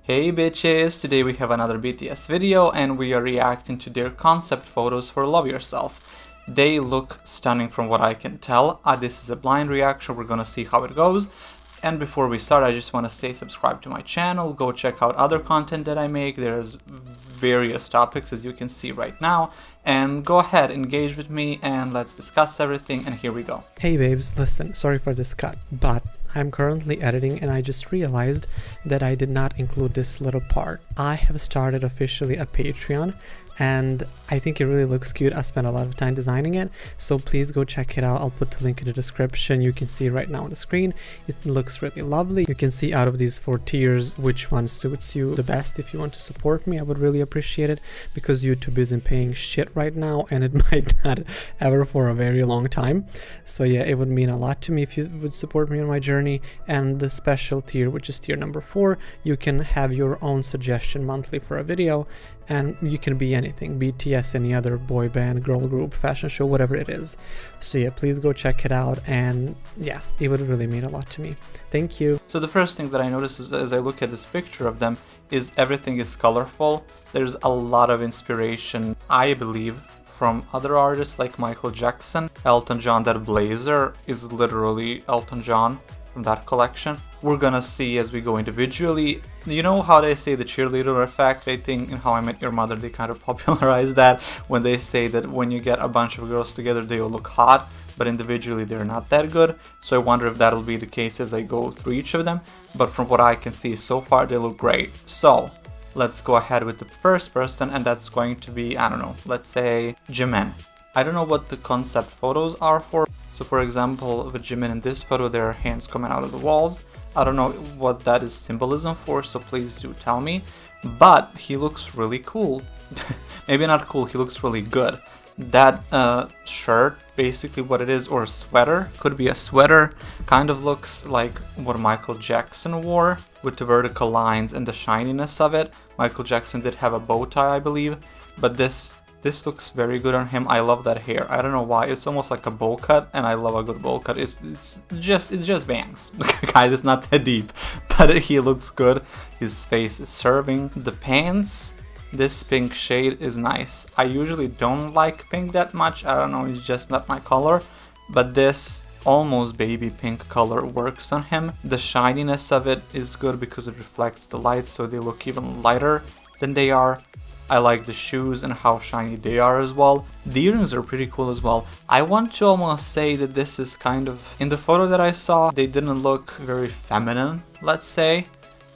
Hey bitches, today we have another BTS video and we are reacting to their concept photos for Love Yourself. They look stunning from what I can tell. This is a blind reaction, we're gonna see how it goes. And before we start, I just want to stay subscribed to my channel, go check out other content that I make. There's various topics as you can see right now, and go ahead, engage with me and let's discuss everything, and here we go. Hey babes, listen, sorry for this cut, but I'm currently editing and I just realized that I did not include this little part. I have started officially a Patreon and I think it really looks cute. I spent a lot of time designing it, so please go check it out. I'll put the link in the description. You can see right now on the screen. It looks really lovely. You can see out of these 4 tiers which one suits you the best. If you want to support me, I would really appreciate it because YouTube isn't paying shit right now and it might not ever for a very long time. So yeah, it would mean a lot to me if you would support me on my journey. And the special tier, which is tier number 4, you can have your own suggestion monthly for a video, and you can be anything, BTS, any other boy band, girl group, fashion show, whatever it is. So yeah, please go check it out, and yeah, it would really mean a lot to me. Thank you. So the first thing that I notice is, as I look at this picture of them, is everything is colorful. There's a lot of inspiration, I believe, from other artists like Michael Jackson, Elton John. That blazer is literally Elton John from that collection. We're gonna see as we go individually. You know how they say the cheerleader effect? I think in How I Met Your Mother they kind of popularized that when they say that when you get a bunch of girls together they all look hot, but individually they're not that good. So I wonder if that'll be the case as I go through each of them, but from what I can see so far they look great. So let's go ahead with the first person, and that's going to be, I don't know, let's say Jimin. I don't know what the concept photos are for. So for example, with Jimin in this photo, there are hands coming out of the walls. I don't know what that is symbolism for, so please do tell me. But he looks really cool. Maybe not cool, he looks really good. That shirt, basically what it is, or sweater, could be a sweater, kind of looks like what Michael Jackson wore, with the vertical lines and the shininess of it. Michael Jackson did have a bow tie, I believe, but this looks very good on him. I love that hair. I don't know why. It's almost like a bowl cut, and I love a good bowl cut. It's just bangs. Guys, it's not that deep, but he looks good. His face is serving. The pants, this pink shade is nice. I usually don't like pink that much. I don't know, it's just not my color, but this almost baby pink color works on him. The shininess of it is good because it reflects the light, so they look even lighter than they are. I like the shoes and how shiny they are as well. The earrings are pretty cool as well. I want to almost say that this is kind of, in the photo that I saw, they didn't look very feminine, let's say.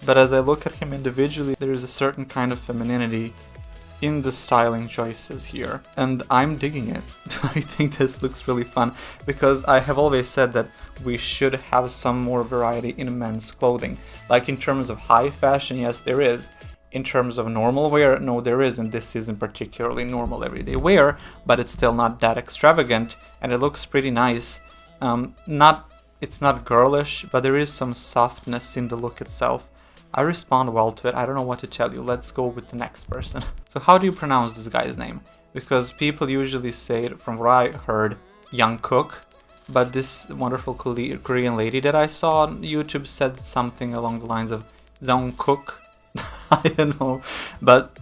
But as I look at him individually, there is a certain kind of femininity in the styling choices here. And I'm digging it. I think this looks really fun because I have always said that we should have some more variety in men's clothing. Like in terms of high fashion, yes, there is. In terms of normal wear, no, there isn't. This isn't particularly normal everyday wear, but it's still not that extravagant, and it looks pretty nice. It's not girlish, but there is some softness in the look itself. I respond well to it. I don't know what to tell you. Let's go with the next person. So how do you pronounce this guy's name? Because people usually say it, from what I heard, Jungkook, but this wonderful Korean lady that I saw on YouTube said something along the lines of Jungkook. I don't know, but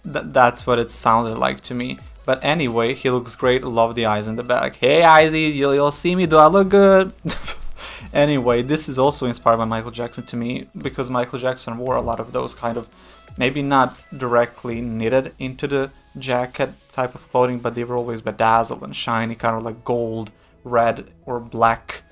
that's what it sounded like to me. But anyway, he looks great. Love the eyes in the back. Hey Izzy, you'll see me. Do I look good? Anyway, this is also inspired by Michael Jackson to me, because Michael Jackson wore a lot of those kind of, maybe not directly knitted into the jacket type of clothing, but they were always bedazzled and shiny, kind of like gold, red, or black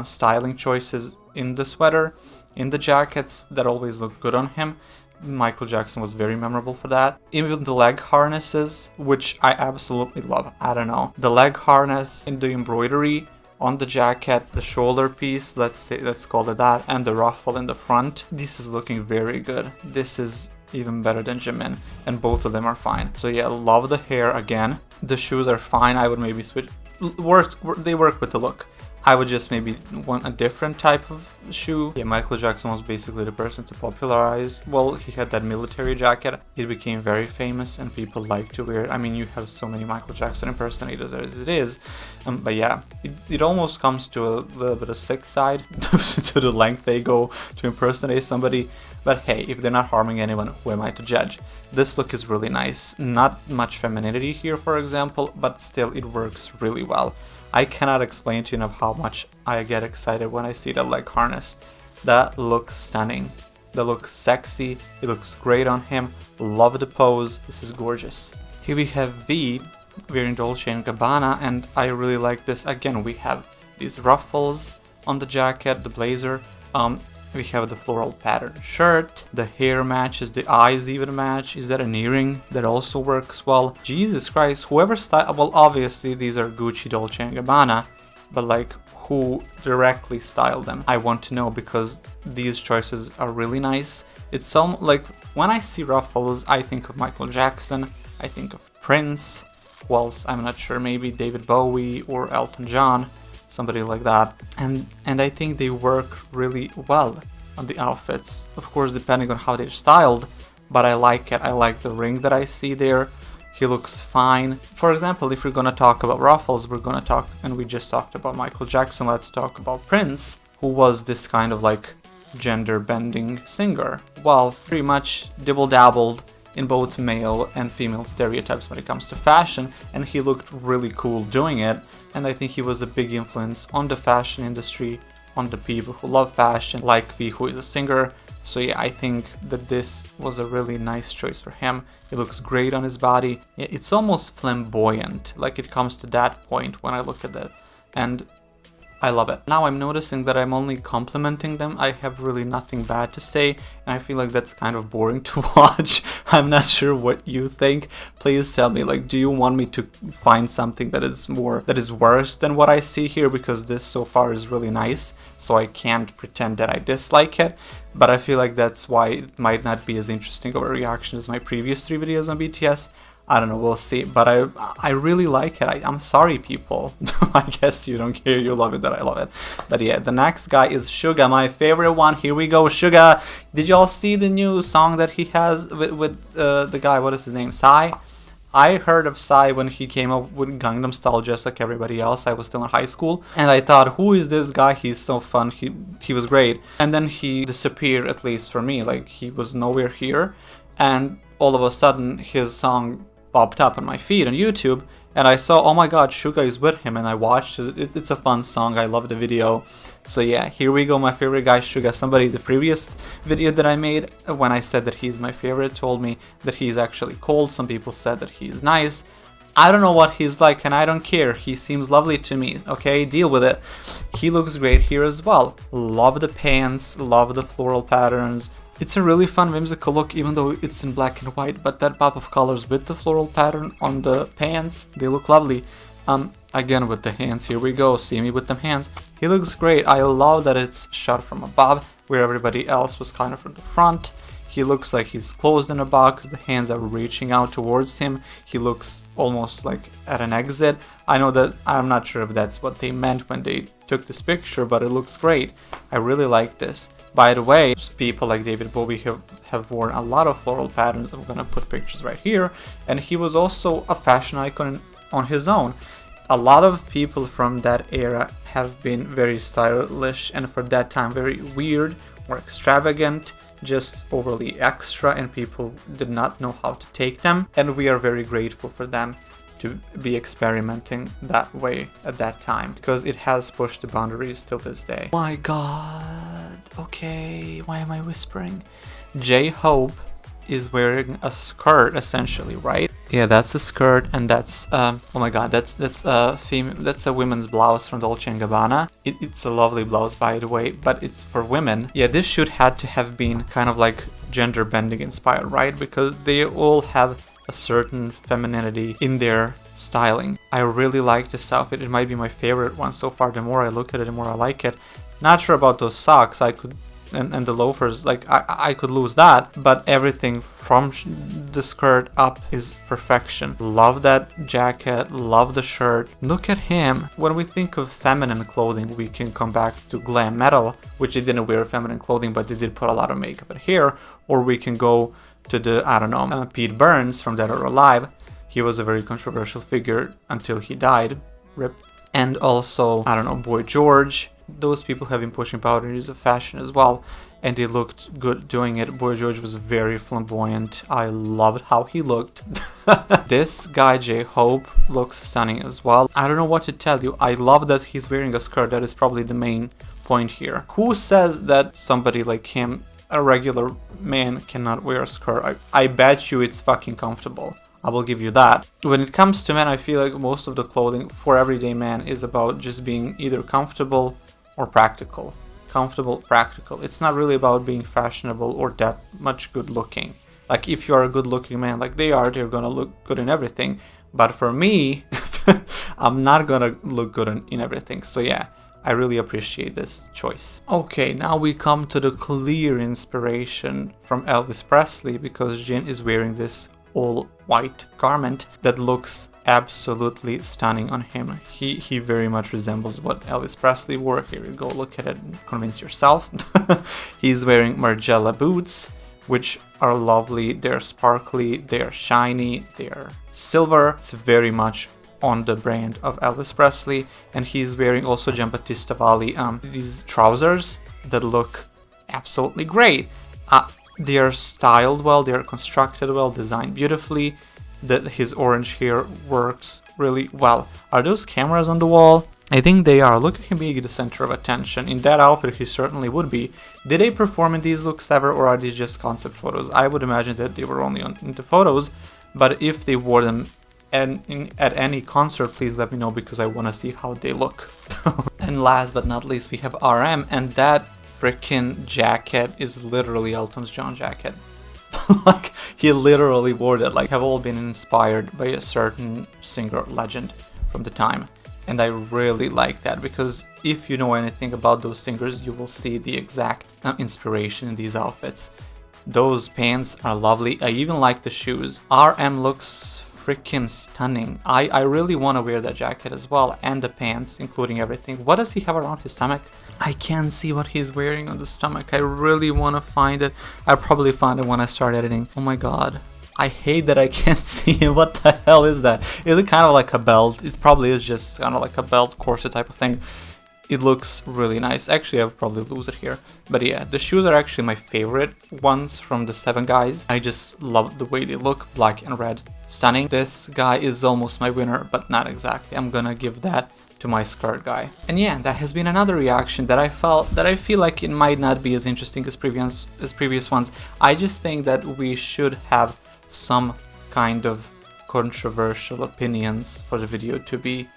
styling choices in the sweater, in the jackets, that always look good on him. Michael Jackson was very memorable for that. Even the leg harnesses, which I absolutely love. I don't know. The leg harness and the embroidery on the jacket, the shoulder piece, let's call it that, and the ruffle in the front. This is looking very good. This is even better than Jimin, and both of them are fine. So yeah, love the hair again. The shoes are fine. I would maybe switch. They work with the look. I would just maybe want a different type of shoe. Yeah, Michael Jackson was basically the person to popularize. Well, he had that military jacket. It became very famous and people like to wear it. I mean, you have so many Michael Jackson impersonators as it is. But yeah, it almost comes to a little bit of sick side to the length they go to impersonate somebody. But hey, if they're not harming anyone, who am I to judge? This look is really nice. Not much femininity here, for example, but still it works really well. I cannot explain to you enough how much I get excited when I see the leg harness. That looks stunning. That looks sexy. It looks great on him. Love the pose. This is gorgeous. Here we have V wearing Dolce & Gabbana, and I really like this. Again, we have these ruffles on the jacket, the blazer. We have the floral pattern shirt. The hair matches, the eyes even match. Is that an earring? That also works well. Jesus Christ, whoever styled... Well, obviously these are Gucci, Dolce & Gabbana, but like, who directly styled them? I want to know, because these choices are really nice. It's some, like, when I see ruffles, I think of Michael Jackson, I think of Prince, who else? I'm not sure, maybe David Bowie or Elton John, somebody like that. And I think they work really well on the outfits. Of course, depending on how they're styled, but I like it. I like the ring that I see there. He looks fine. For example, if we're gonna talk about ruffles, we're gonna talk, and we just talked about Michael Jackson, let's talk about Prince, who was this kind of like gender-bending singer. Well, pretty much dibble-dabbled in both male and female stereotypes when it comes to fashion, and he looked really cool doing it, and I think he was a big influence on the fashion industry, on the people who love fashion, like V, who is a singer. So yeah, I think that this was a really nice choice for him. It looks great on his body. It's almost flamboyant, like it comes to that point when I look at it, and I love it. Now I'm noticing that I'm only complimenting them. I have really nothing bad to say, and I feel like that's kind of boring to watch. I'm not sure what you think. Please tell me, like, do you want me to find something that is worse than what I see here? Because this so far is really nice, so I can't pretend that I dislike it. But I feel like that's why it might not be as interesting of a reaction as my previous 3 videos on BTS. I don't know, we'll see, but I really like it. I'm sorry, people. I guess you don't care, you love it that I love it. But yeah, the next guy is Suga, my favorite one. Here we go, Suga. Did y'all see the new song that he has with the guy, what is his name, Psy? I heard of Psy when he came up with Gangnam Style just like everybody else. I was still in high school, and I thought, who is this guy? He's so fun, he was great. And then he disappeared, at least for me, like he was nowhere here, and all of a sudden his song popped up on my feed on YouTube, and I saw, oh my god, Suga is with him, and I watched it. It's a fun song. I love the video. So yeah, here we go, my favorite guy, Suga. Somebody, the previous video that I made, when I said that he's my favorite, told me that he's actually cold. Some people said that he's nice. I don't know what he's like, and I don't care. He seems lovely to me, okay? Deal with it. He looks great here as well. Love the pants, love the floral patterns. It's a really fun, whimsical look, even though it's in black and white, but that pop of colors with the floral pattern on the pants, they look lovely. Again with the hands, here we go, see me with them hands. He looks great. I love that it's shot from above, where everybody else was kind of from the front. He looks like he's closed in a box, the hands are reaching out towards him. He looks almost like at an exit. I know that, I'm not sure if that's what they meant when they took this picture, but it looks great. I really like this. By the way, people like David Bowie have worn a lot of floral patterns. I'm gonna put pictures right here. And he was also a fashion icon on his own. A lot of people from that era have been very stylish, and for that time very weird or extravagant, just overly extra, and people did not know how to take them. And we are very grateful for them to be experimenting that way at that time, because it has pushed the boundaries till this day. My god, okay, why am I whispering? J-Hope is wearing a skirt, essentially, right? Yeah, that's a skirt, and that's oh my god, that's a women's blouse from Dolce & Gabbana. It's a lovely blouse, by the way, but it's for women. Yeah, this shoot had to have been kind of like gender bending inspired, right? Because they all have a certain femininity in their styling. I really like this outfit. It might be my favorite one so far. The more I look at it, the more I like it. Not sure about those socks. I could, and the loafers, like I could lose that, but everything from the skirt up is perfection. Love that jacket, love the shirt. Look at him. When we think of feminine clothing, we can come back to glam metal, which they didn't wear feminine clothing, but they did put a lot of makeup and hair. Or we can go to the, I don't know, Pete Burns from Dead or Alive. He was a very controversial figure until he died. RIP. And also, I don't know, Boy George. those people have been pushing boundaries of fashion as well, and they looked good doing it. Boy George was very flamboyant. I loved how he looked. This guy J-Hope looks stunning as well. I don't know what to tell you. I love that he's wearing a skirt. That is probably the main point here. Who says that somebody like him, a regular man, cannot wear a skirt? I bet you it's fucking comfortable. I will give you that. When it comes to men, I feel like most of the clothing for everyday man is about just being either comfortable or practical. Comfortable, practical. It's not really about being fashionable or that much good looking. Like if you are a good looking man like they are, they're gonna look good in everything. But for me, I'm not gonna look good in everything. So yeah, I really appreciate this choice. Okay, now we come to the clear inspiration from Elvis Presley, because Jin is wearing this all white garment that looks absolutely stunning on him. He very much resembles what Elvis Presley wore. Here you go, look at it and convince yourself. He's wearing Margiela boots, which are lovely. They're sparkly, they're shiny, they're silver. It's very much on the brand of Elvis Presley. And he's wearing also Giambattista Valli these trousers that look absolutely great. They are styled well, they are constructed well, designed beautifully. His orange hair works really well. Are those cameras on the wall? I think they are. Look at him being the center of attention. In that outfit, he certainly would be. Did they perform in these looks ever, or are these just concept photos? I would imagine that they were only in the photos, but if they wore them at any concert, please let me know, because I want to see how they look. And last but not least, we have RM, and that freaking jacket is literally Elton John's jacket. Like, he literally wore that. Like, have all been inspired by a certain singer legend from the time. And I really like that, because if you know anything about those singers, you will see the exact inspiration in these outfits. Those pants are lovely. I even like the shoes. RM looks freaking stunning. I really want to wear that jacket as well, and the pants, including everything. What does he have around his stomach? I can't see what he's wearing on the stomach. I really want to find it. I'll probably find it when I start editing. Oh my god. I hate that I can't see it. What the hell is that? Is it kind of like a belt? It probably is just kind of like a belt corset type of thing. It looks really nice. Actually, I'll probably lose it here. But yeah, the shoes are actually my favorite ones from the 7 guys. I just love the way they look. Black and red. Stunning. This guy is almost my winner, but not exactly. I'm gonna give that to my skirt guy. And yeah, that has been another reaction that I feel like it might not be as interesting as previous ones. I just think that we should have some kind of controversial opinions for the video to be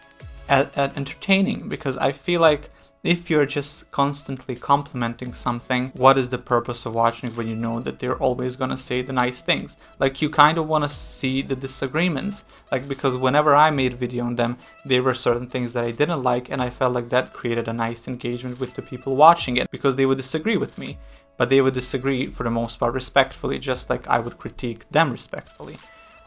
entertaining, because I feel like if you're just constantly complimenting something, what is the purpose of watching when you know that they're always gonna say the nice things? Like, you kind of want to see the disagreements, like, because whenever I made a video on them, there were certain things that I didn't like, and I felt like that created a nice engagement with the people watching it, because they would disagree with me, but they would disagree for the most part respectfully, just like I would critique them respectfully.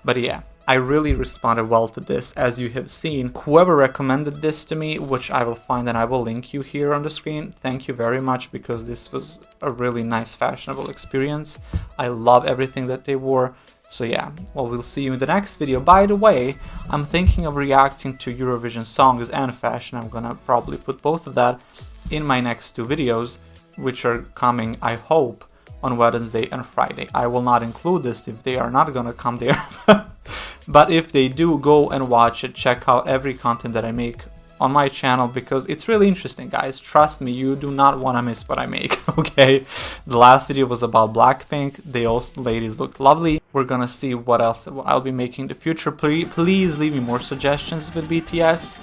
But yeah, I really responded well to this, as you have seen. Whoever recommended this to me, which I will find and I will link you here on the screen, thank you very much, because this was a really nice fashionable experience. I love everything that they wore. So yeah, well, we'll see you in the next video. By the way, I'm thinking of reacting to Eurovision songs and fashion. I'm gonna probably put both of that in my next 2 videos, which are coming, I hope, on Wednesday and Friday. I will not include this if they are not gonna come there. But if they do, go and watch it. Check out every content that I make on my channel, because it's really interesting, guys. Trust me, you do not want to miss what I make, okay? The last video was about Blackpink. Those ladies looked lovely. We're gonna see what else I'll be making in the future. Please leave me more suggestions with BTS,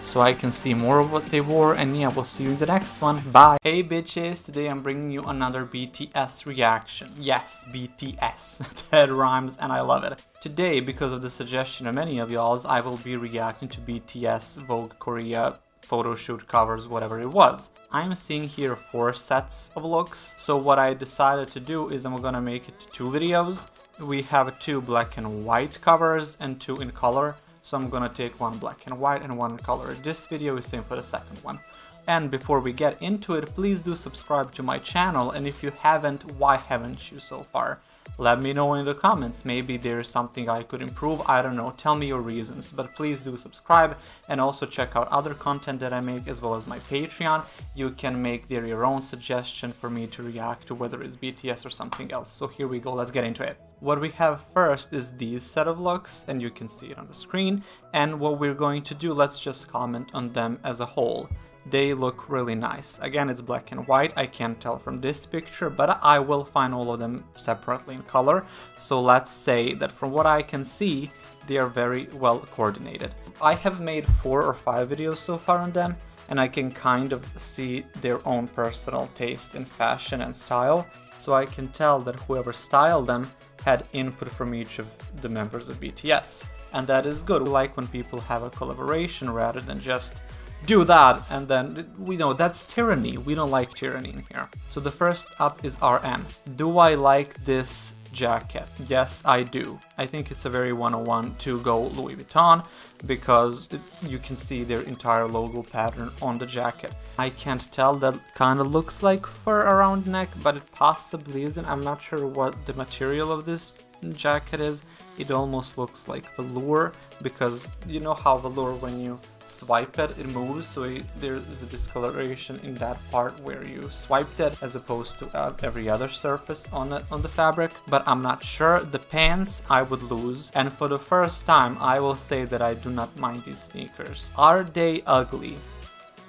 so I can see more of what they wore. And yeah, we'll see you in the next one. Bye. Hey bitches, today I'm bringing you another BTS reaction. Yes, BTS. That rhymes and I love it. Today, because of the suggestion of many of y'all, I will be reacting to BTS Vogue Korea photo shoot covers, whatever it was. I'm seeing here 4 sets of looks. So what I decided to do is I'm gonna make it 2 videos. We have 2 black and white covers and 2 in color. So I'm gonna take 1 black and white and 1 in color. This video is same for the second one. And before we get into it, please do subscribe to my channel. And if you haven't, why haven't you so far? Let me know in the comments. Maybe there's something I could improve. I don't know. Tell me your reasons. But please do subscribe and also check out other content that I make as well as my Patreon. You can make there your own suggestion for me to react to, whether it's BTS or something else. So here we go. Let's get into it. What we have first is these set of looks, and you can see it on the screen. And what we're going to do, let's just comment on them as a whole. They look really nice. Again, it's black and white. I can't tell from this picture, but I will find all of them separately in color. So let's say that from what I can see, they are very well coordinated. I have made 4 or 5 videos so far on them, and I can kind of see their own personal taste in fashion and style. So I can tell that whoever styled them had input from each of the members of BTS. And that is good. I like when people have a collaboration rather than just do that and then we know that's tyranny. We don't like tyranny in here. So the first up is RM. Do I like this jacket? Yes, I do. I think it's a very 101 to go Louis Vuitton because you can see their entire logo pattern on the jacket. I can't tell, that kind of looks like fur around neck, but it possibly isn't. I'm not sure what the material of this jacket is. It almost looks like velour, because you know how velour, when you swipe it, it moves, so there's a discoloration in that part where you swiped it, as opposed to every other surface on the fabric. But I'm not sure. The pants I would lose, and for the first time I will say that I do not mind these sneakers. Are they ugly?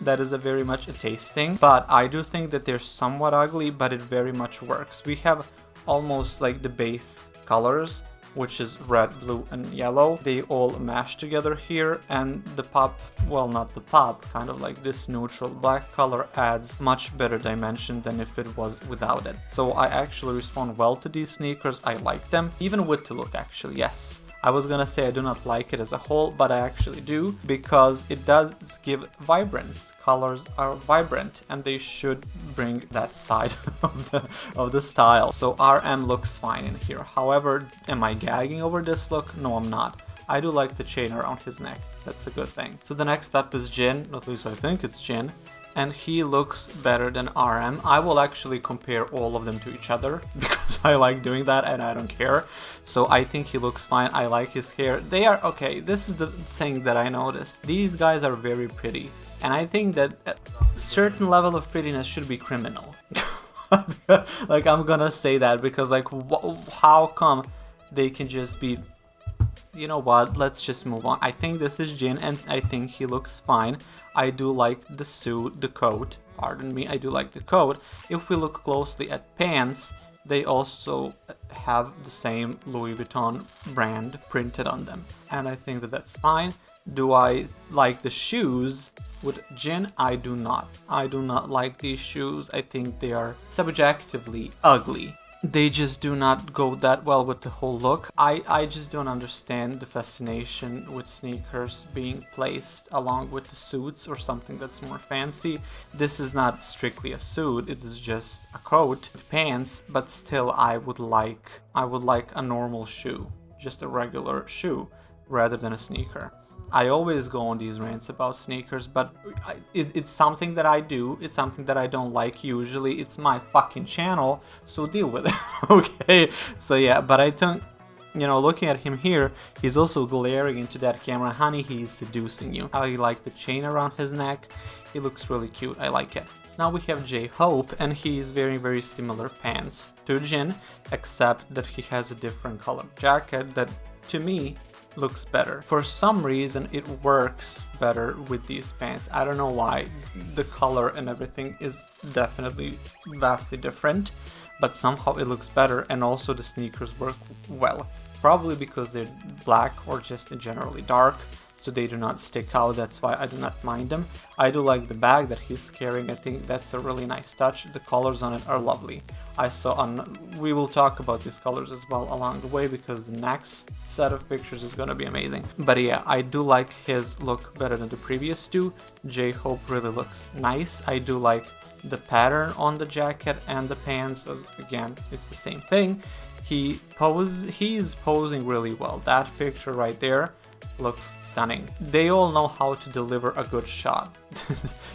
That is a very much a taste thing, but I do think that they're somewhat ugly, but it very much works. We have almost like the base colors, which is red, blue, and yellow. They all mash together here, and the pop, well, not the pop, kind of like this neutral black color adds much better dimension than if it was without it. So I actually respond well to these sneakers. I like them, even with the look, actually, yes. I was gonna say I do not like it as a whole, but I actually do, because it does give vibrance. Colors are vibrant, and they should bring that side of the style. So RM looks fine in here. However, am I gagging over this look? No, I'm not. I do like the chain around his neck. That's a good thing. So the next up is Jin, at least I think it's Jin, and he looks better than RM. I will actually compare all of them to each other because I like doing that and I don't care. So I think he looks fine. I like his hair. They are okay. This is the thing that I noticed. These guys are very pretty, and I think that a certain level of prettiness should be criminal. Like, I'm gonna say that because, like, how come they can just be, you know what, let's just move on. I think this is Jin, and I think he looks fine. I do like the suit, the coat, pardon me, I do like the coat. If we look closely at pants, they also have the same Louis Vuitton brand printed on them, and I think that that's fine. Do I like the shoes? With Jin, I do not. I do not like these shoes. I think they are subjectively ugly. They just do not go that well with the whole look. I just don't understand the fascination with sneakers being placed along with the suits or something that's more fancy. This is not strictly a suit, it is just a coat, pants, but still I would like a normal shoe, just a regular shoe rather than a sneaker. I always go on these rants about sneakers, but it's something that I do. It's something that I don't like usually. It's my fucking channel, so deal with it, okay? So yeah, but I think, you know, looking at him here, he's also glaring into that camera. Honey, he's seducing you. I like the chain around his neck. He looks really cute. I like it. Now we have J-Hope, and he's very, very similar pants to Jin, except that he has a different color jacket that, to me, looks better. For some reason it works better with these pants. I don't know why. The color and everything is definitely vastly different, but somehow it looks better, and also the sneakers work well. Probably because they're black or just generally dark, so they do not stick out. That's why I do not mind them. I do like the bag that he's carrying. I think that's a really nice touch. The colors on it are lovely. We will talk about these colors as well along the way, because the next set of pictures is gonna be amazing. But yeah, I do like his look better than the previous two. J-Hope really looks nice. I do like the pattern on the jacket and the pants. Again, it's the same thing. He's posing really well. That picture right there looks stunning. They all know how to deliver a good shot.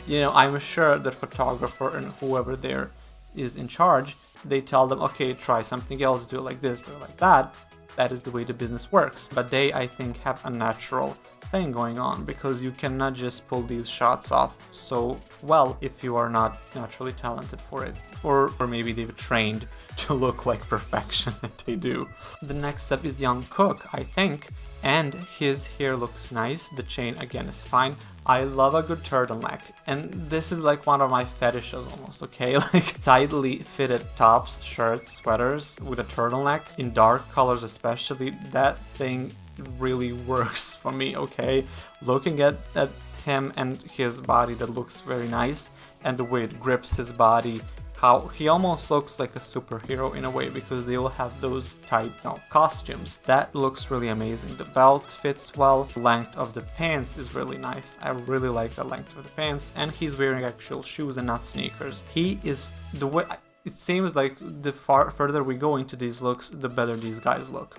You know, I'm sure the photographer and whoever there is in charge they tell them, okay, try something else, do it like this, do it like that. That is the way the business works. But they, I think, have a natural thing going on, because you cannot just pull these shots off so well if you are not naturally talented for it. Or maybe they've trained to look like perfection, and they do. The next step is Jungkook, I think, and his hair looks nice. The chain, again, is fine. I love a good turtleneck, and this is like one of my fetishes almost, okay? Like tightly fitted tops, shirts, sweaters with a turtleneck, in dark colors especially. That thing really works for me, okay? Looking at him and his body, that looks very nice, and the way it grips his body, how he almost looks like a superhero in a way, because they all have those tight costumes. That looks really amazing. The belt fits well. The length of the pants is really nice. I really like the length of the pants, and he's wearing actual shoes and not sneakers. He is the way. It seems like the further we go into these looks, the better these guys look.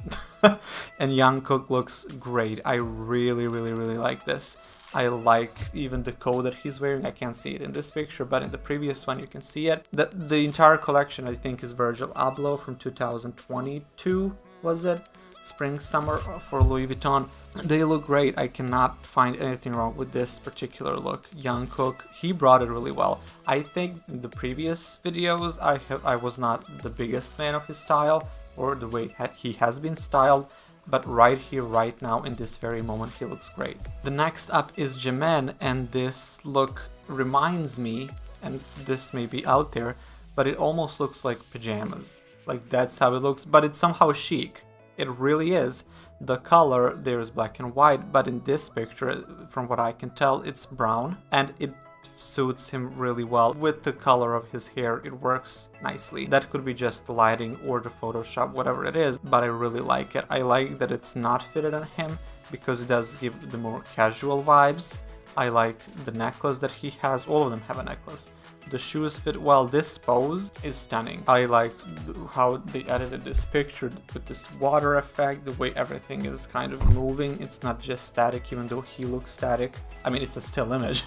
And Jungkook looks great. I really like this. I like even the coat that he's wearing. I can't see it in this picture, but in the previous one you can see it. The entire collection, I think, is Virgil Abloh from 2022, was it? Spring, summer for Louis Vuitton. They look great. I cannot find anything wrong with this particular look. Jungkook, he brought it really well. I think in the previous videos I was not the biggest fan of his style, or the way he has been styled. But right here, right now, in this very moment, he looks great. The next up is Jimin, and this look reminds me, and this may be out there, but it almost looks like pajamas. Like, that's how it looks, but it's somehow chic. It really is. The color there is black and white, but in this picture, from what I can tell, it's brown, and it suits him really well. With the color of his hair, it works nicely. That could be just the lighting or the Photoshop, whatever it is, but I really like it. I like that it's not fitted on him, because it does give the more casual vibes. I like the necklace that he has. All of them have a necklace. The shoes fit well. This pose is stunning. I like how they edited this picture with this water effect, the way everything is kind of moving. It's not just static, even though he looks static. I mean, it's a still image,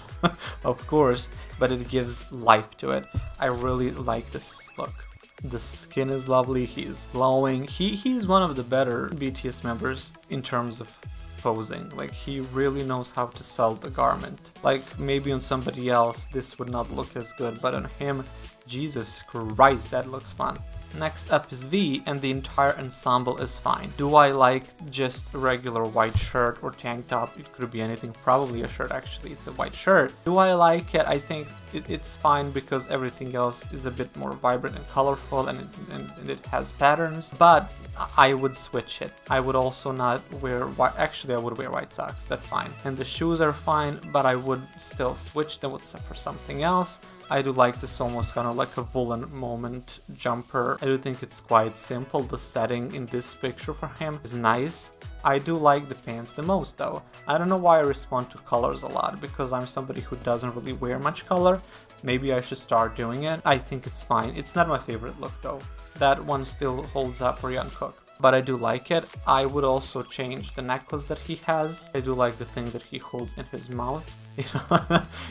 of course, but it gives life to it. I really like this look. The skin is lovely. He's glowing. He's one of the better BTS members in terms of posing. Like, he really knows how to sell the garment. Like, maybe on somebody else this would not look as good, but on him, Jesus Christ, that looks fun. Next up is V, and the entire ensemble is fine. Do I like just a regular white shirt or tank top? It could be anything, probably a shirt actually, it's a white shirt. Do I like it? I think it's fine, because everything else is a bit more vibrant and colorful, and it has patterns, but I would switch it. I would also not wear white, actually I would wear white socks, that's fine. And the shoes are fine, but I would still switch them for something else. I do like this almost kind of like a woolen moment jumper. I do think it's quite simple. The setting in this picture for him is nice. I do like the pants the most though. I don't know why I respond to colors a lot, because I'm somebody who doesn't really wear much color. Maybe I should start doing it. I think it's fine. It's not my favorite look though. That one still holds up for Jungkook, but I do like it. I would also change the necklace that he has. I do like the thing that he holds in his mouth.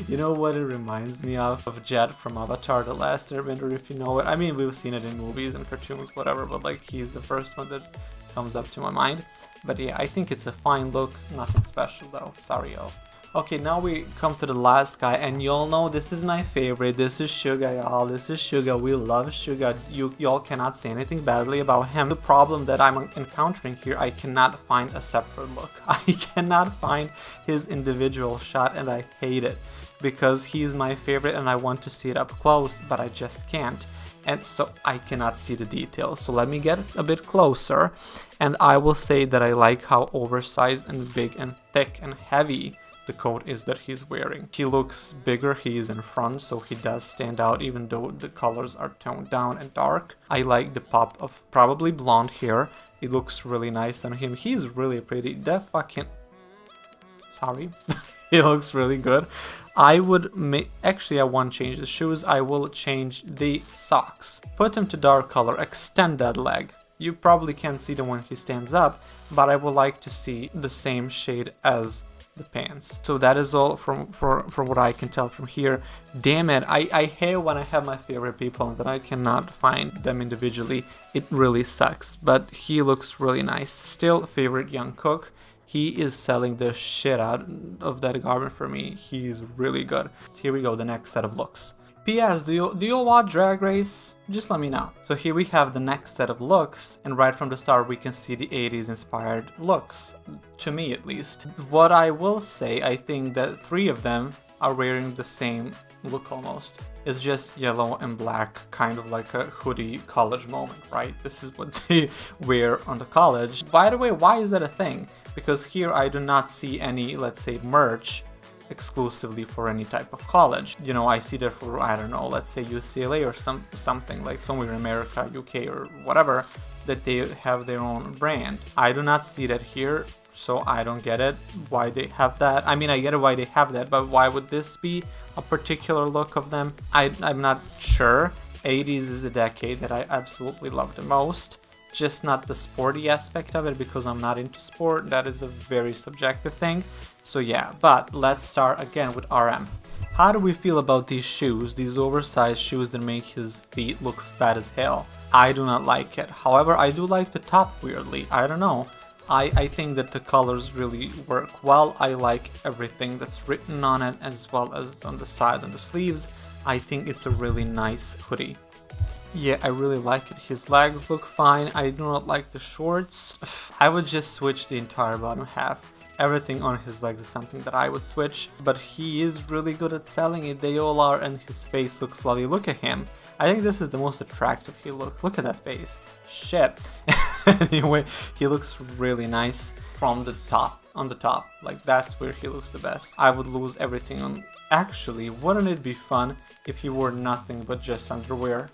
You know what it reminds me of? Jet from Avatar: The Last Airbender, if you know it. I mean, we've seen it in movies and cartoons, whatever, but like, he's the first one that comes up to my mind. But yeah, I think it's a fine look. Nothing special though. Sorry, y'all. Okay, now we come to the last guy, and y'all know this is my favorite. This is Suga, y'all. This is Suga. We love Suga. Y'all cannot say anything badly about him. The problem that I'm encountering here, I cannot find a separate look. I cannot find his individual shot, and I hate it, because he's my favorite and I want to see it up close, but I just can't. And so I cannot see the details. So let me get a bit closer, and I will say that I like how oversized and big and thick and heavy the coat is that he's wearing. He looks bigger, he is in front, so he does stand out, even though the colors are toned down and dark. I like the pop of probably blonde hair. It looks really nice on him. He's really pretty. That fucking... Sorry. He looks really good. I would actually, I won't change the shoes. I will change the socks. Put him to dark color. Extend that leg. You probably can't see them when he stands up, but I would like to see the same shade as the pants. So that is all from what I can tell from here. Damn it, I hate when I have my favorite people and then I cannot find them individually. It really sucks, but he looks really nice. Still favorite Jungkook. He is selling the shit out of that garment for me. He's really good. Here we go, the next set of looks. P.S. Do you watch Drag Race? Just let me know. So here we have the next set of looks, and right from the start we can see the 80s inspired looks, to me at least. What I will say, I think that 3 of them are wearing the same look almost. It's just yellow and black, kind of like a hoodie college moment, right? This is what they wear on the college. By the way, why is that a thing? Because here I do not see any, let's say, merch exclusively for any type of college. You know, I see that for, I don't know, let's say UCLA or something like somewhere in America, UK or whatever, that they have their own brand. I do not see that here, so I don't get it why they have that. I mean, I get it why they have that, but why would this be a particular look of them? I'm not sure. 80s is the decade that I absolutely love the most. Just not the sporty aspect of it, because I'm not into sport. That is a very subjective thing. So yeah, but let's start again with RM. How do we feel about these shoes, these oversized shoes that make his feet look fat as hell? I do not like it. However, I do like the top weirdly. I don't know. I think that the colors really work well. I like everything that's written on it, as well as on the side and the sleeves. I think it's a really nice hoodie. Yeah, I really like it. His legs look fine. I do not like the shorts. I would just switch the entire bottom half. Everything on his legs is something that I would switch, but he is really good at selling it. They all are, and his face looks lovely. Look at him. I think this is the most attractive he looks. Look at that face. Shit. Anyway, he looks really nice from the top, on the top. Like, that's where he looks the best. I would lose everything on... Actually, wouldn't it be fun if he wore nothing but just underwear?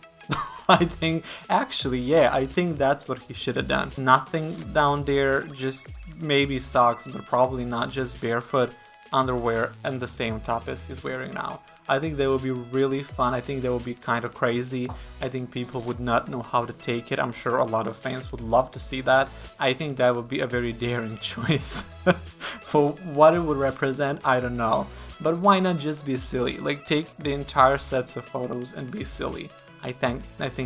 I think, actually, yeah, I think that's what he should have done. Nothing down there, just maybe socks, but probably not, just barefoot underwear and the same top as he's wearing now. I think that would be really fun. I think that would be kind of crazy. I think people would not know how to take it. I'm sure a lot of fans would love to see that. I think that would be a very daring choice. For what it would represent, I don't know. But why not just be silly? Like, take the entire sets of photos and be silly. I think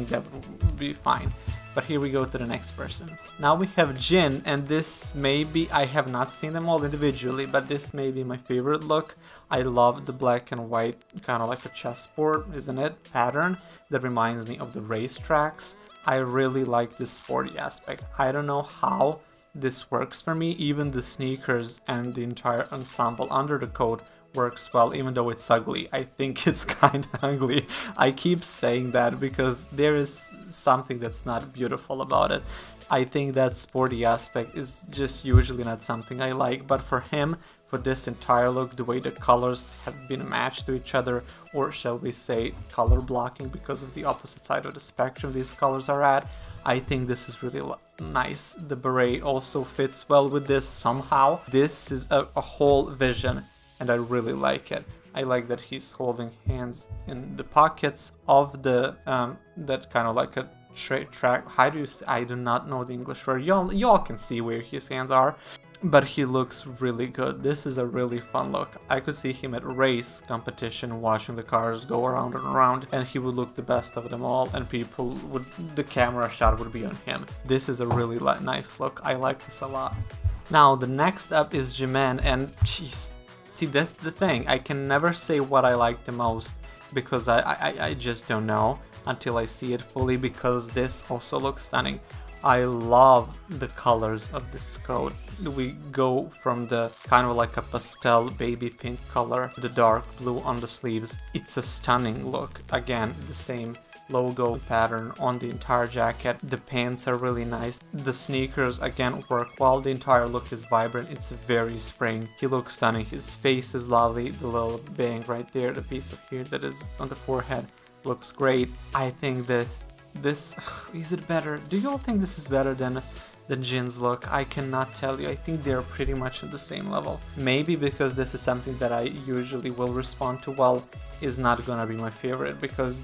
that would be fine. But here we go to the next person. Now we have Jin, and this may be, I have not seen them all individually, but this may be my favorite look. I love the black and white, kind of like a chessboard, isn't it, pattern that reminds me of the racetracks. I really like this sporty aspect. I don't know how this works for me. Even the sneakers and the entire ensemble under the coat works well, even though it's ugly. I think it's kind of ugly. I keep saying that because there is something that's not beautiful about it. I think that sporty aspect is just usually not something I like, but for him, for this entire look, the way the colors have been matched to each other, or shall we say color blocking because of the opposite side of the spectrum these colors are at, I think this is really nice. The beret also fits well with this somehow. This is a whole vision, and I really like it. I like that he's holding hands in the pockets of the that kind of like a track. How do you say? I do not know the English word. Y'all can see where his hands are, but he looks really good. This is a really fun look. I could see him at a race competition, watching the cars go around and around, and he would look the best of them all, and people would, the camera shot would be on him. This is a really nice look. I like this a lot. Now the next up is Jimin, and jeez. See, that's the thing, I can never say what I like the most because I just don't know until I see it fully, because this also looks stunning. I love the colors of this coat. We go from the kind of like a pastel baby pink color to the dark blue on the sleeves. It's a stunning look. Again, the same logo pattern on the entire jacket. The pants are really nice. The sneakers again work well. The entire look is vibrant. It's very spring. He looks stunning. His face is lovely. The little bang right there, the piece of hair that is on the forehead looks great. I think this is it better? Do you all think this is better than Jin's look? I cannot tell you. I think they're pretty much at the same level. Maybe because this is something that I usually will respond to well, is not gonna be my favorite, because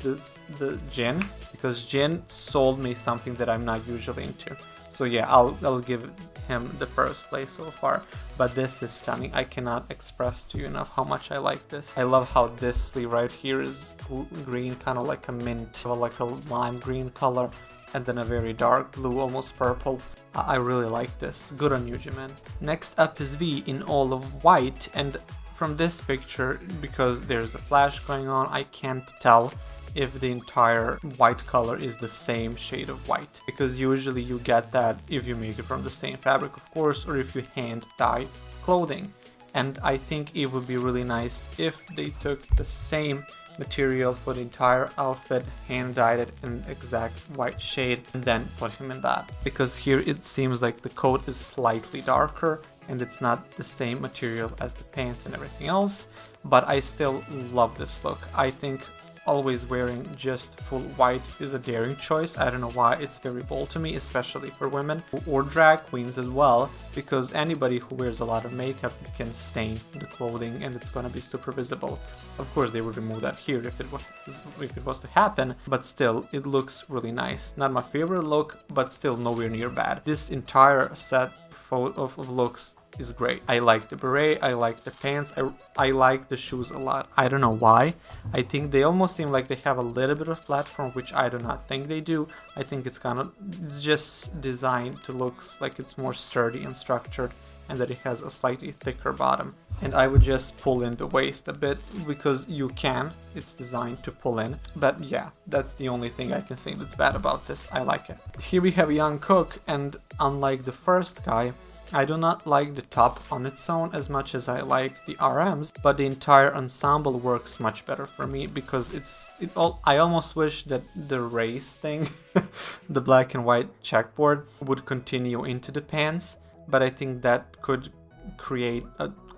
Jin sold me something that I'm not usually into. So yeah, I'll give him the first place so far, but this is stunning. I cannot express to you enough how much I like this. I love how this sleeve right here is green, kind of like a mint, like a lime green color, and then a very dark blue, almost purple. I really like this. Good on you, Jimin. Next up is V in all of white, and from this picture, because there's a flash going on, I can't tell if the entire white color is the same shade of white, because usually you get that if you make it from the same fabric, of course, or if you hand dye clothing. And I think it would be really nice if they took the same material for the entire outfit, hand dyed it in exact white shade, and then put him in that, because here it seems like the coat is slightly darker and it's not the same material as the pants and everything else, but I still love this look. I think always wearing just full white is a daring choice. I don't know why, it's very bold to me, especially for women or drag queens as well, because anybody who wears a lot of makeup can stain the clothing and it's gonna be super visible. Of course they would remove that here if it was to happen, but still it looks really nice. Not my favorite look, but still nowhere near bad. This entire set of looks is great. I like the beret, I like the pants, I like the shoes a lot. I don't know why. I think they almost seem like they have a little bit of platform, which I do not think they do. I think it's kind of just designed to look like it's more sturdy and structured, and that it has a slightly thicker bottom. And I would just pull in the waist a bit, because you can, it's designed to pull in. But yeah, that's the only thing I can say that's bad about this. I like it. Here we have Jungkook, and unlike the first guy, I do not like the top on its own as much as I like the RMs, but the entire ensemble works much better for me, because I almost wish that the race thing, the black and white checkboard, would continue into the pants, but I think that could create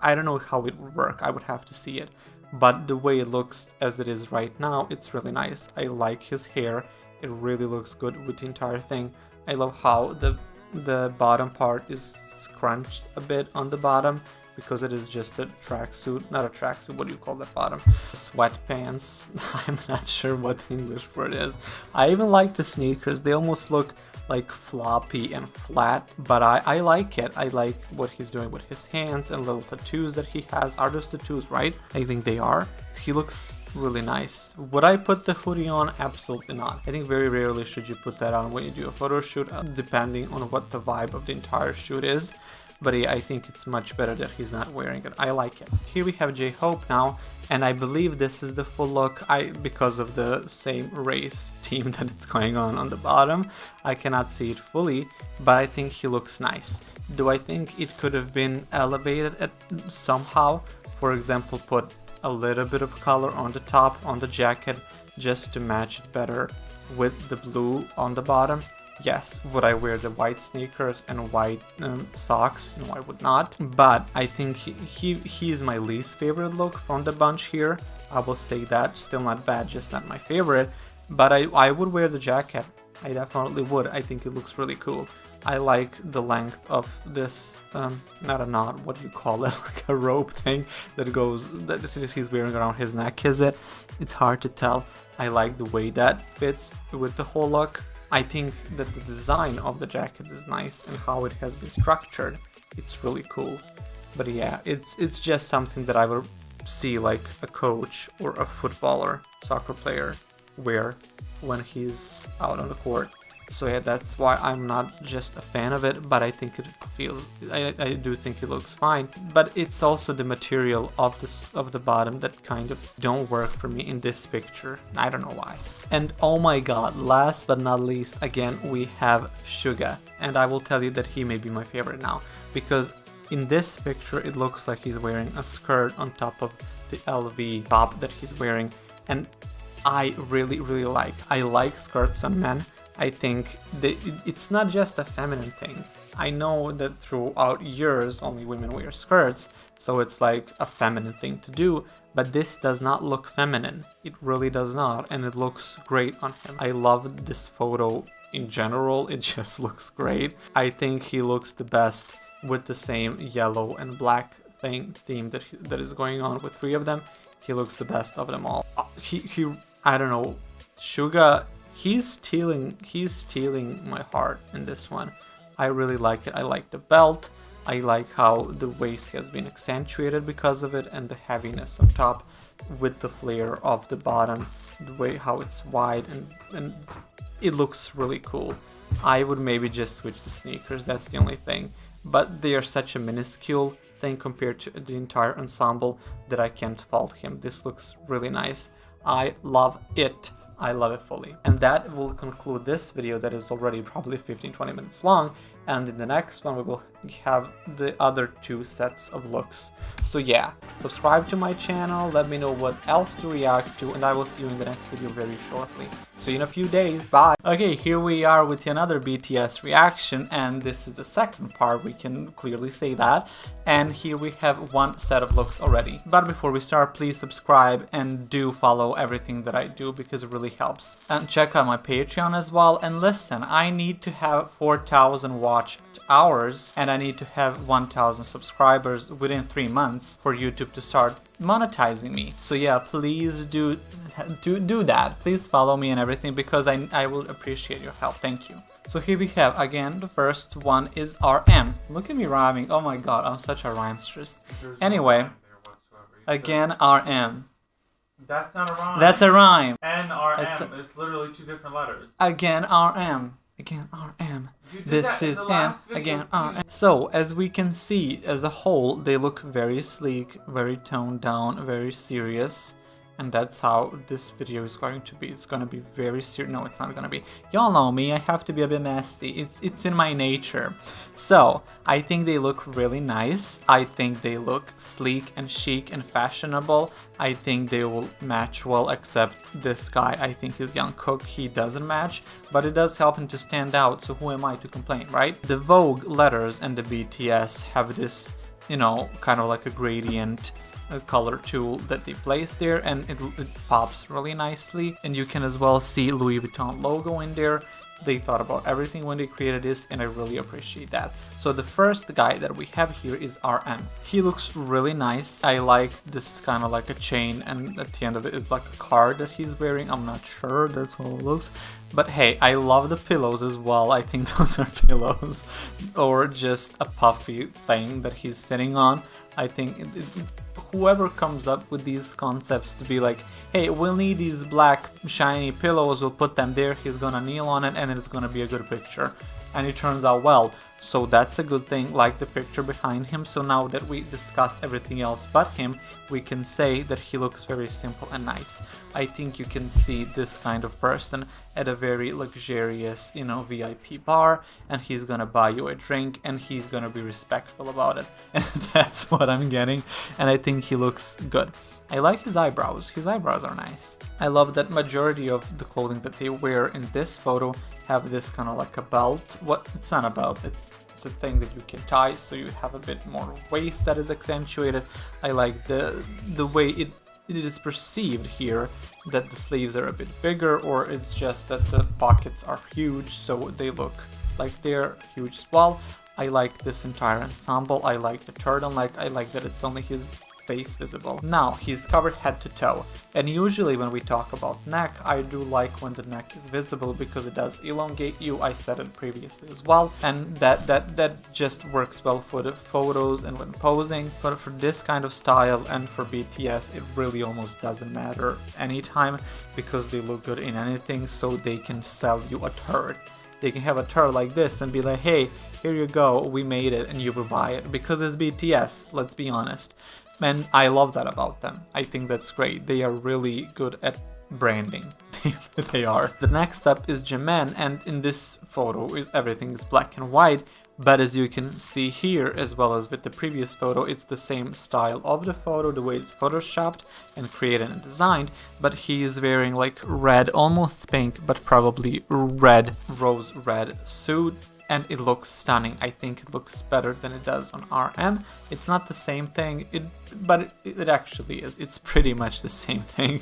I don't know how it would work, I would have to see it, but the way it looks as it is right now, it's really nice. I like his hair, it really looks good with the entire thing. I love how the bottom part is scrunched a bit on the bottom, because it is just a tracksuit, not a tracksuit, what do you call that bottom? Sweatpants. I'm not sure what the English word is. I even like the sneakers, they almost look like floppy and flat, but I like it. I like what he's doing with his hands and little tattoos that he has. Are those tattoos, right? I think they are. He looks really nice. Would I put the hoodie on? Absolutely not. I think very rarely should you put that on when you do a photo shoot, depending on what the vibe of the entire shoot is. But yeah, I think it's much better that he's not wearing it. I like it. Here we have J-Hope now, and I believe this is the full look. Because of the same race theme that it's going on the bottom, I cannot see it fully, but I think he looks nice. Do I think it could have been elevated somehow? For example, put a little bit of color on the top, on the jacket, just to match it better with the blue on the bottom? Yes. Would I wear the white sneakers and white socks? No, I would not. But I think he is my least favorite look from the bunch here. I will say that. Still not bad, just not my favorite. But I would wear the jacket. I definitely would. I think it looks really cool. I like the length of this, not a knot, what do you call it, like a rope thing that he's wearing around his neck, is it? It's hard to tell. I like the way that fits with the whole look. I think that the design of the jacket is nice, and how it has been structured, it's really cool. But yeah, it's just something that I would see like a coach or a footballer, soccer player, wear when he's out on the court. So yeah, that's why I'm not just a fan of it, but I think I do think it looks fine. But it's also the material of the bottom that kind of don't work for me in this picture. I don't know why. And oh my god, last but not least, again, we have Suga. And I will tell you that he may be my favorite now, because in this picture it looks like he's wearing a skirt on top of the LV top that he's wearing. And I really like skirts on men. I think it's not just a feminine thing. I know that throughout years only women wear skirts, so it's like a feminine thing to do, but this does not look feminine. It really does not, and it looks great on him. I love this photo in general, it just looks great. I think he looks the best with the same yellow and black theme that is going on with three of them. He looks the best of them all. I don't know, Suga, he's stealing my heart in this one. I really like it. I like the belt. I like how the waist has been accentuated because of it, and the heaviness on top with the flare of the bottom, the way how it's wide, and it looks really cool. I would maybe just switch the sneakers, that's the only thing. But they are such a minuscule thing compared to the entire ensemble that I can't fault him. This looks really nice. I love it. I love it fully. And that will conclude this video that is already probably 15-20 minutes long, and in the next one we will have the other 2 sets of looks. So yeah, subscribe to my channel, let me know what else to react to, and I will see you in the next video very shortly. See you in a few days, bye! Okay, here we are with another BTS reaction, and this is the second part, we can clearly say that. And here we have 1 set of looks already. But before we start, please subscribe and do follow everything that I do because it really helps. And check out my Patreon as well, and listen, I need to have 4,000 watch hours, and I need to have 1,000 subscribers within 3 months for YouTube to start monetizing me. So yeah, please do that. Please follow me and everything because I will appreciate your help. Thank you. So here we have, again, the first one is RM. Look at me rhyming. Oh my god, I'm such a rhymestress. Anyway, again, RM. That's not a rhyme. That's a rhyme. NRM. It's literally 2 different letters. Again, RM. Again, RM. This is M. Again, RM. So, as we can see, as a whole, they look very sleek, very toned down, very serious. And that's how this video is going to be. It's going to be very serious. No, it's not going to be. Y'all know me. I have to be a bit messy. It's in my nature. So, I think they look really nice. I think they look sleek and chic and fashionable. I think they will match well, except this guy. I think is Jungkook. He doesn't match, but it does help him to stand out. So who am I to complain, right? The Vogue letters and the BTS have this, you know, kind of like a gradient color tool that they place there, and it pops really nicely. And you can as well see Louis Vuitton logo in there. They thought about everything when they created this, and I really appreciate that. So the first guy that we have here is RM. He looks really nice. I like this kind of like a chain, and at the end of it is like a card that he's wearing. I'm not sure, that's how it looks. But hey, I love the pillows as well. I think those are pillows or just a puffy thing that he's sitting on. I think whoever comes up with these concepts to be like, hey, we'll need these black shiny pillows, we'll put them there, he's gonna kneel on it, and then it's gonna be a good picture. And it turns out well. So that's a good thing, like the picture behind him. So now that we discussed everything else but him, we can say that he looks very simple and nice. I think you can see this kind of person at a very luxurious, you know, VIP bar, and he's gonna buy you a drink, and he's gonna be respectful about it. And that's what I'm getting, and I think he looks good. I like his eyebrows. His eyebrows are nice. I love that majority of the clothing that they wear in this photo have this kind of like a belt. What? It's not a belt. It's a thing that you can tie, so you have a bit more waist that is accentuated. I like the way it is perceived here, that the sleeves are a bit bigger, or it's just that the pockets are huge, so they look like they're huge as well. I like this entire ensemble. I like the turtleneck. I like that it's only his face visible. Now he's covered head to toe, and usually when we talk about neck, I do like when the neck is visible because it does elongate you. I said it previously as well, and that just works well for the photos and when posing. But for this kind of style and for BTS, it really almost doesn't matter anytime because they look good in anything, so they can sell you a turd. They can have a turd like this and be like, hey, here you go, we made it, and you will buy it because it's BTS, let's be honest. And I love that about them. I think that's great. They are really good at branding. They are. The next up is Jimin, and in this photo everything is black and white, but as you can see here, as well as with the previous photo, it's the same style of the photo, the way it's photoshopped and created and designed, but he is wearing like red, almost pink, but probably red, rose red suit. And it looks stunning. I think it looks better than it does on RM. It's not the same thing, but it actually is. It's pretty much the same thing.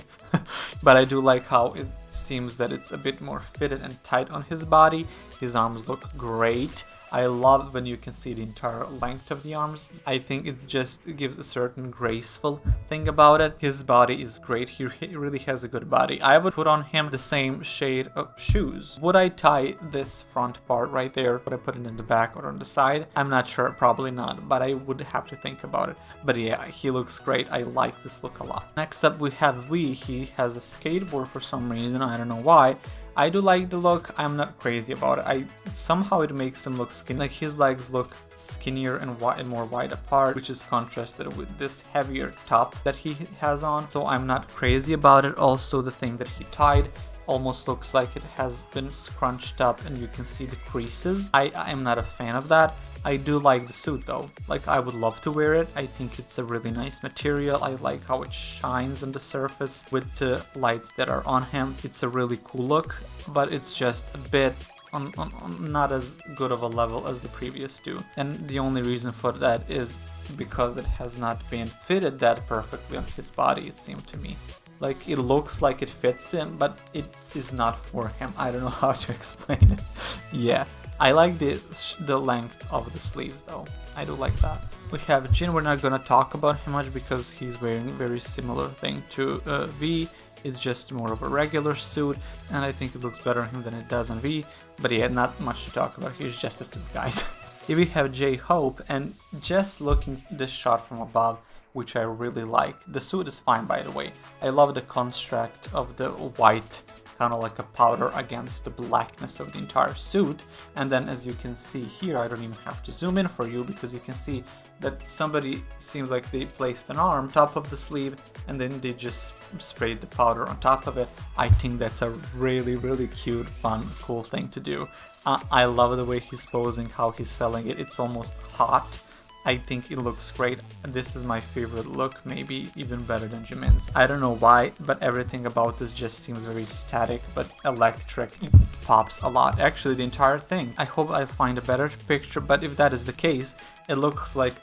But I do like how it seems that it's a bit more fitted and tight on his body. His arms look great. I love when you can see the entire length of the arms. I think it just gives a certain graceful thing about it. His body is great. He really has a good body. I would put on him the same shade of shoes. Would I tie this front part right there? Would I put it in the back or on the side? I'm not sure, probably not, but I would have to think about it. But yeah, he looks great. I like this look a lot. Next up we have V. He has a skateboard for some reason, I don't know why. I do like the look. I'm not crazy about it. Somehow it makes him look skinny. Like his legs look skinnier and more wide apart, which is contrasted with this heavier top that he has on. So I'm not crazy about it. Also, the thing that he tied almost looks like it has been scrunched up and you can see the creases. I am not a fan of that. I do like the suit though. Like, I would love to wear it. I think it's a really nice material. I like how it shines on the surface with the lights that are on him. It's a really cool look, but it's just a bit on not as good of a level as the previous two. And the only reason for that is because it has not been fitted that perfectly on his body, it seemed to me. Like, it looks like it fits him, but it is not for him. I don't know how to explain it. Yeah, I like the length of the sleeves though. I do like that. We have Jin. We're not gonna talk about him much because he's wearing a very similar thing to V. It's just more of a regular suit, and I think it looks better on him than it does on V. But yeah, not much to talk about. He's just a suit, guys. Here we have J-Hope, and just looking this shot from above, which I really like. The suit is fine, by the way. I love the construct of the white, kind of like a powder against the blackness of the entire suit. And then as you can see here, I don't even have to zoom in for you because you can see that somebody seems like they placed an arm top of the sleeve and then they just sprayed the powder on top of it. I think that's a really, really cute, fun, cool thing to do. I love the way he's posing, how he's selling it. It's almost hot. I think it looks great. This is my favorite look, maybe even better than Jimin's. I don't know why, but everything about this just seems very static but electric. It pops a lot. Actually, the entire thing. I hope I find a better picture, but if that is the case, it looks like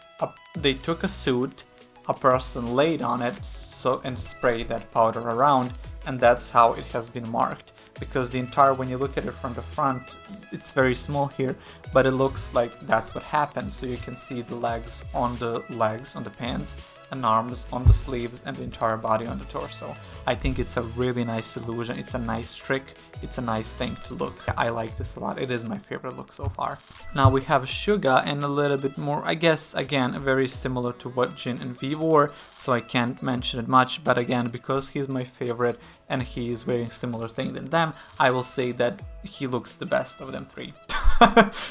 they took a suit, a person laid on it, and sprayed that powder around, and that's how it has been marked. Because the entire, when you look at it from the front, it's very small here, but it looks like that's what happened. So you can see the legs, on the pants, and arms on the sleeves, and the entire body on the torso. I think it's a really nice illusion. It's a nice trick. It's a nice thing to look. I like this a lot. It is my favorite look so far. Now we have Suga, and a little bit more, I guess, again, very similar to what Jin and V wore, so I can't mention it much, but again, because he's my favorite and he's wearing similar thing than them, I will say that he looks the best of them three.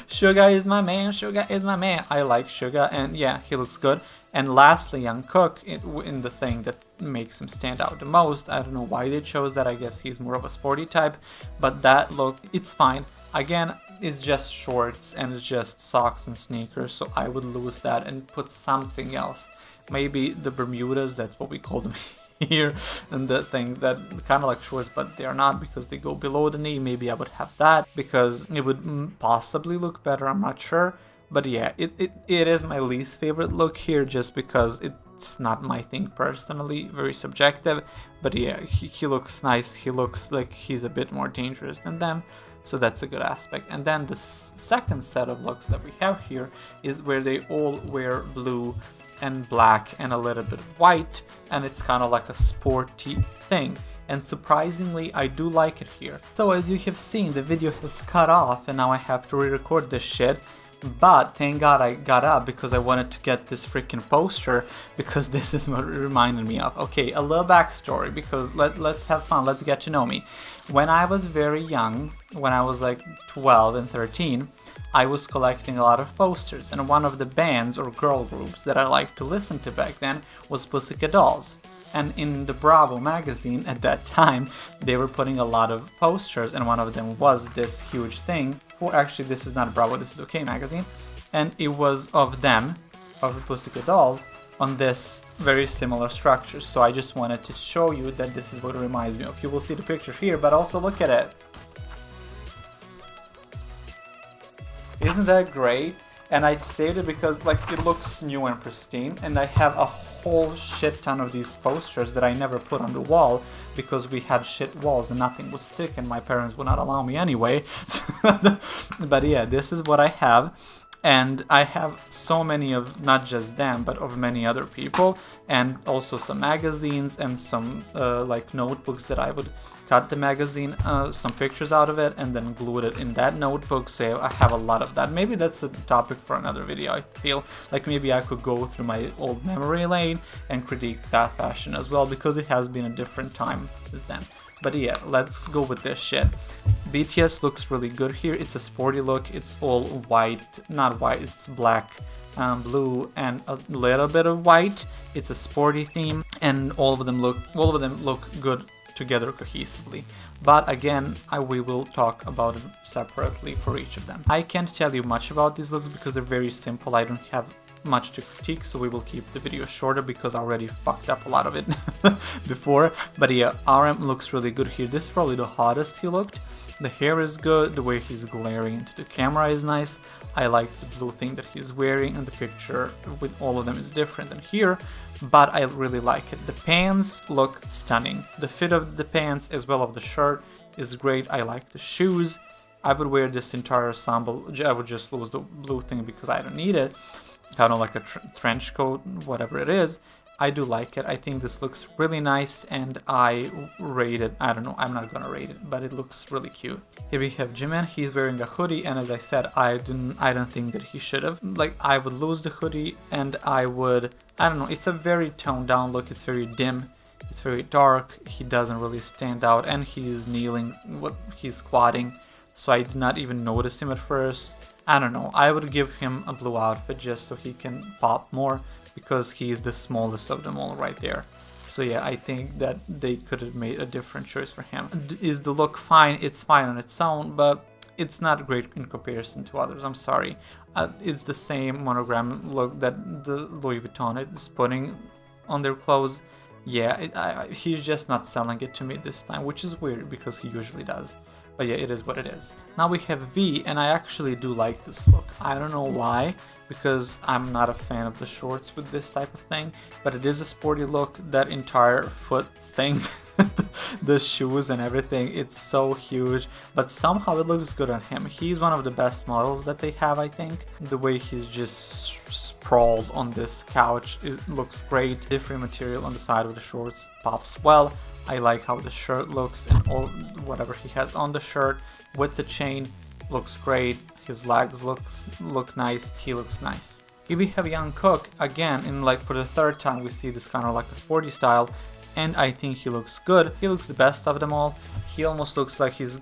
Suga is my man, Suga is my man. I like Suga, and yeah, he looks good. And lastly, Jungkook, in the thing that makes him stand out the most. I don't know why they chose that. I guess he's more of a sporty type, but that look, it's fine. Again, it's just shorts and it's just socks and sneakers, so I would lose that and put something else. Maybe the Bermudas, that's what we call them here, and the thing that kind of like shorts, but they are not because they go below the knee. Maybe I would have that because it would possibly look better, I'm not sure. But yeah, it is my least favorite look here just because it's not my thing personally, very subjective. But yeah, he looks nice. He looks like he's a bit more dangerous than them, so that's a good aspect. And then the second set of looks that we have here is where they all wear blue and black and a little bit of white, and it's kind of like a sporty thing. And surprisingly, I do like it here. So as you have seen, the video has cut off and now I have to re-record this shit. But thank God I got up because I wanted to get this freaking poster, because this is what it reminded me of. Okay, a little backstory, because let's have fun, let's get to know me. When I was very young, when I was like 12 and 13, I was collecting a lot of posters, and one of the bands or girl groups that I liked to listen to back then was Pussycat Dolls. And in the Bravo magazine at that time, they were putting a lot of posters, and one of them was this huge thing. Well, actually, this is not Bravo, this is OK magazine. And it was of them, of the Pussycat Dolls, on this very similar structure. So I just wanted to show you that this is what it reminds me of. You will see the picture here, but also look at it. Isn't that great? and I saved it because like it looks new and pristine, and I have a whole shit ton of these posters that I never put on the wall because we had shit walls and nothing would stick, and my parents would not allow me anyway. But yeah, this is what I have. And I have so many of not just them, but of many other people, and also some magazines and some like notebooks that I would cut the magazine, some pictures out of it, and then glued it in that notebook. So I have a lot of that. Maybe that's a topic for another video. I feel like maybe I could go through my old memory lane and critique that fashion as well, because it has been a different time since then. But yeah, let's go with this shit. BTS looks really good here. It's a sporty look. It's all white, not white, it's black, blue, and a little bit of white. It's a sporty theme, and all of them look good together cohesively. But again, we will talk about it separately for each of them. I can't tell you much about these looks because they're very simple. I don't have much to critique, so we will keep the video shorter because I already fucked up a lot of it before. But yeah, RM looks really good here. This is probably the hottest he looked. The hair is good, the way he's glaring into the camera is nice. I like the blue thing that he's wearing, and the picture with all of them is different than here, but I really like it. The pants look stunning. The fit of the pants as well as the shirt is great. I like the shoes. I would wear this entire ensemble. I would just lose the blue thing because I don't need it. Kind of like a trench coat, whatever it is. I do like it. I think this looks really nice, and I rate it. I don't know, I'm not gonna rate it, but it looks really cute. Here we have Jimin. He's wearing a hoodie, and as I said, I don't think that he should have. Like, I would lose the hoodie, and I don't know, it's a very toned down look. It's very dim. It's very dark. He doesn't really stand out, and he's kneeling, he's squatting, so I did not even notice him at first. I don't know, I would give him a blue outfit just so he can pop more, because he's the smallest of them all right there. So yeah, I think that they could have made a different choice for him. Is the look fine? It's fine on its own, but it's not great in comparison to others. I'm sorry. It's the same monogram look that the Louis Vuitton is putting on their clothes. Yeah, he's just not selling it to me this time, which is weird because he usually does. But yeah, it is what it is. Now we have V, and I actually do like this look. I don't know why, because I'm not a fan of the shorts with this type of thing, but it is a sporty look. That entire foot thing, the shoes and everything, it's so huge, but somehow it looks good on him. He's one of the best models that they have, I think. The way he's just sprawled on this couch, it looks great. Different material on the side of the shorts pops well. I like how the shirt looks, and all whatever he has on the shirt with the chain looks great. His legs look nice. He looks nice. Here we have Jungkook again, in like for the third time we see this kind of like a sporty style, and I think he looks good. He looks the best of them all. He almost looks like he's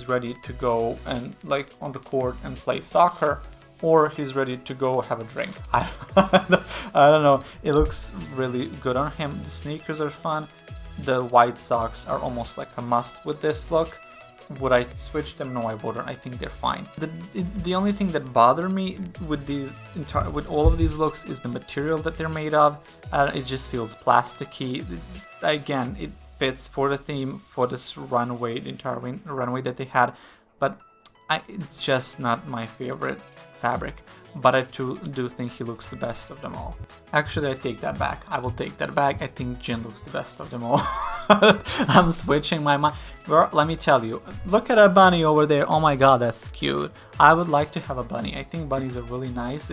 ready to go and like on the court and play soccer, or he's ready to go have a drink. I don't know. It looks really good on him. The sneakers are fun. The white socks are almost like a must with this look. Would I switch them? No, I wouldn't. I think they're fine. The only thing that bothered me with with all of these looks is the material that they're made of. It just feels plasticky. Again, it fits for the theme, for this runway, the entire runway that they had, but it's just not my favorite fabric. But I do think he looks the best of them all. Actually, I take that back. I will take that back. I think Jin looks the best of them all. I'm switching my mind. Girl, let me tell you. Look at a bunny over there. Oh my god, that's cute. I would like to have a bunny. I think bunnies are really nice.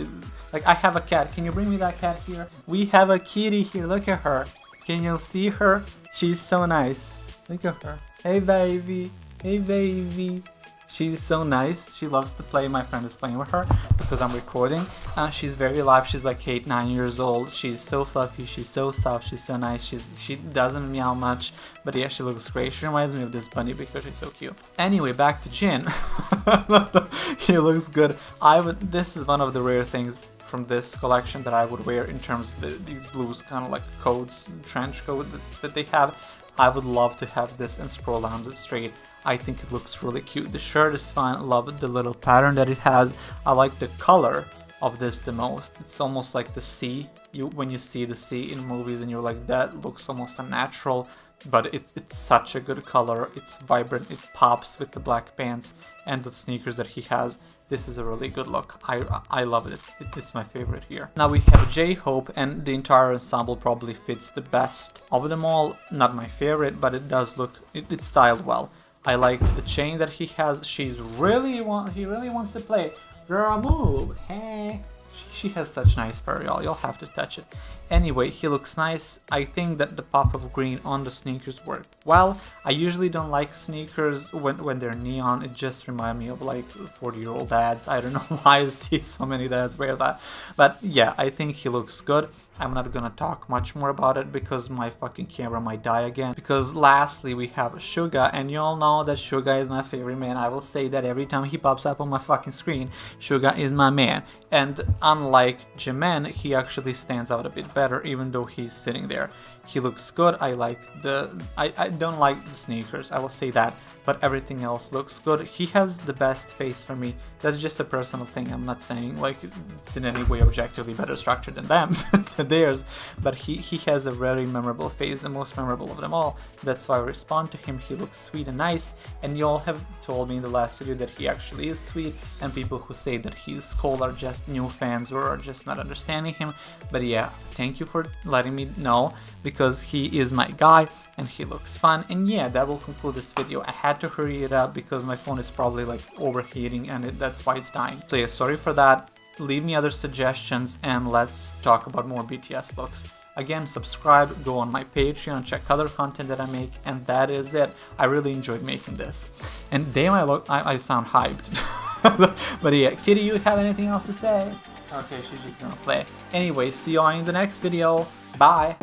Like, I have a cat. Can you bring me that cat here? We have a kitty here. Look at her. Can you see her? She's so nice. Look at her. Hey, baby. Hey, baby. She's so nice. She loves to play. My friend is playing with her because I'm recording. She's very live. She's like 8-9 years old. She's so fluffy. She's so soft. She's so nice. She doesn't meow much, but yeah, she looks great. She reminds me of this bunny because she's so cute. Anyway, back to Jin. He looks good. This is one of the rare things from this collection that I would wear in terms of these blues, kind of like coats, trench coat that they have. I would love to have this and sprawl down the street. I think it looks really cute. The shirt is fun. I love the little pattern that it has. I like the color of this the most. It's almost like the sea. When you see the sea in movies and you're like, that looks almost unnatural, but it's such a good color. It's vibrant. It pops with the black pants and the sneakers that he has. this is a really good look. I love it. It's my favorite here. Now we have J-Hope, and the entire ensemble probably fits the best of them all. Not my favorite, but it does look, it's styled well. I like the chain that he has. He really wants to play. Girl, move. Hey. She has such nice fur, y'all. You'll have to touch it. Anyway, he looks nice. I think that the pop of green on the sneakers worked well. I usually don't like sneakers when they're neon. It just reminds me of like 40-year-old dads. I don't know why I see so many dads wear that. But yeah, I think he looks good. I'm not gonna talk much more about it because my fucking camera might die again. Because lastly we have Suga, and you all know that Suga is my favorite man. I will say that every time he pops up on my fucking screen. Suga is my man. And unlike Jimin, he actually stands out a bit better even though he's sitting there. He looks good. I don't like the sneakers, I will say that, but everything else looks good. He has the best face for me. That's just a personal thing. I'm not saying like it's in any way objectively better structured than them, theirs, but he has a very memorable face, the most memorable of them all. That's why I respond to him. He looks sweet and nice, and you all have told me in the last video that he actually is sweet, and people who say that he's cold are just new fans or are just not understanding him. But yeah, thank you for letting me know, because he is my guy and he looks fun. And yeah, that will conclude this video. I had to hurry it up because my phone is probably like overheating, and that's why it's dying. So yeah, sorry for that. Leave me other suggestions and let's talk about more BTS looks. Again, subscribe, go on my Patreon, check other content that I make, and that is it. I really enjoyed making this. And damn, I sound hyped. But yeah, Kitty, you have anything else to say? Okay, she's just gonna play. Anyway, see you all in the next video. Bye!